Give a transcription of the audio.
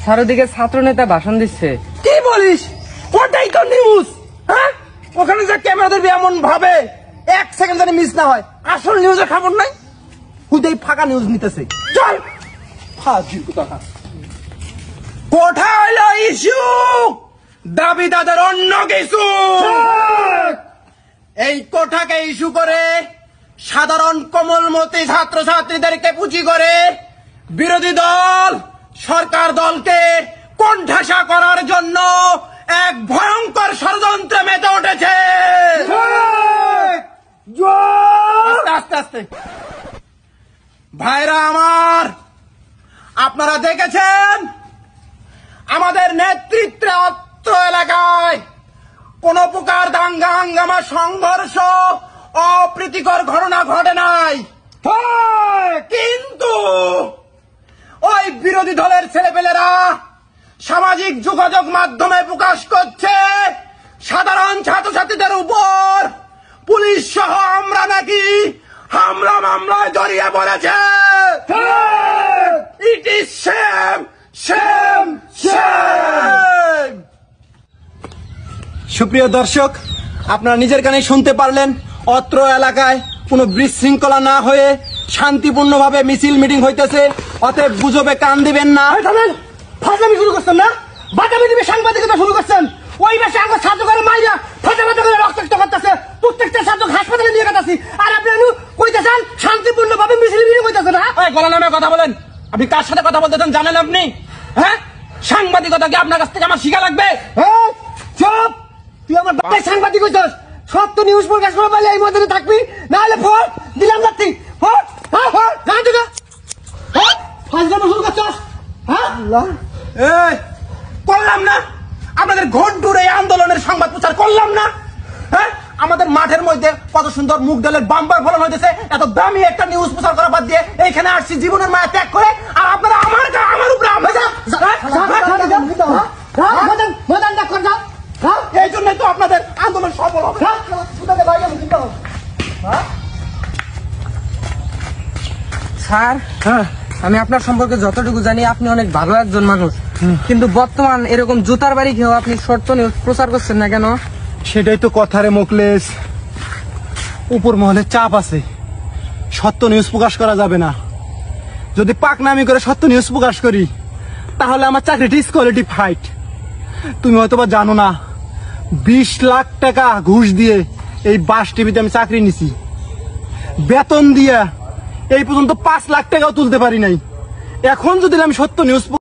Sir ওদিকে ছাত্র নেতা ভাষণ দিচ্ছে। কি বলিস? ওটাই তো নিউজ। হ্যাঁ, ওখানে যে ক্যামেরা ধরবি এমন ভাবে 1 সেকেন্ড যেন মিস না হয়। আসল নিউজের খবর নাই, হুদেই ফাঁকা নিউজ নিতেছে। চল ফাজিল কথা। কোঠা হলো ইস্যু, দাবি তাদের অন্য কিছু। এই কোঠাকে ইস্যু করে সাধারণ কোমলমতি ছাত্রছাত্রীদেরকে পুঁজি করে বিরোধী দল সরকার দলকে কোণঠাসা করার জন্য এক ভয়ঙ্কর ষড়যন্ত্রে মেতে উঠেছে। আস্তে আস্তে ভাইরা আমার, আপনারা দেখেছেন আমাদের নেতৃত্বে অত্র এলাকায় কোন প্রকার দাঙ্গা হাঙ্গামা সংঘর্ষ অপ্রীতিকর ঘটনা ঘটে নাই, কিন্তু ওই বিরোধী দলের ছেলেপেলেরা সামাজিক যোগাযোগ মাধ্যমে প্রকাশ করছে সাধারণ ছাত্রছাত্রীদের উপর পুলিশ সহ আমরা নাকি হামলা মামলায় জড়িয়ে পড়েছে। It is shame shame shame. সুপ্রিয় দর্শক, আপনারা নিজের কানে শুনতে পারলেন, অত্র এলাকায় কোনো বিশৃঙ্খলা না হয়ে শান্তিপূর্ণভাবে মিছিল মিটিং হইতেছে। অতএব গুজবে কান দিবেন না। ফাজলামি শুরু করছেন না, বাদামি দিবে সাংবাদিকতা শুরু করছেন। ওই বেশে আমার ছাত্র করে মাইরা ফাটাফাটা করে রক্তাক্ত করতেছে, প্রত্যেকটা ছাত্র হাসপাতালে নিয়ে গেছে। আর আপনি কইতেছেন শান্তিপূর্ণভাবে মিছিল মিটিং হইতেছে না? গলা নামে কথা বলেন। আপনি কার সাথে কথা বলতেছেন জানেন আপনি? হ্যাঁ, সাংবাদিকতা কি আপনার কাছ থেকে আমার শিখা লাগবে? চুপ, তুই আমার বাপের সাংবাদিক হইছস। সব তো নিউজ প্রকাশ করে পারলে এই মধ্যে থাকবি, না হলে ফোন দিলাম যাচ্ছি। করলাম না আপনাদের ঘোর দূরে আন্দোলনের সংবাদ প্রচার করলাম না? হ্যাঁ, আমাদের মাঠের মধ্যে কত সুন্দর মুগ ডালের বাম্পার ফলন হইতেছে, এত দামি একটা নিউজ প্রচার করা বাদ দিয়ে এইখানে আসছি জীবনের মায়া ত্যাগ করে। আর আপনারা আমার উপরে এই জন্যই তো আপনাদের আন্দোলন সফল হবে। স্যার, আমি আপনার সম্পর্কে যতটুকু জানি আপনি অনেক ভালো একজন মানুষ, কিন্তু বর্তমান এরকম জুতার বাড়ি খেয়েও আপনি সত্য নিউজ প্রচার করছেন না কেন? সেটাই তো কথা রে মোকলেস, উপর মহলে চাপ আছে, সত্য নিউজ প্রকাশ করা যাবে না। যদি পাকনামি করে সত্য নিউজ প্রকাশ করি তাহলে আমার চাকরিটি কোয়ালিটি ফাইট। তুমি হয়তো বা জানো না, 20 লাখ টাকা ঘুষ দিয়ে এই বাস টিভিতে আমি চাকরি নিছি। বেতন দিয়ে এই পর্যন্ত 5 লাখ টাকাও তুলতে পারি নাই। এখন যদি আমি সত্য নিউজ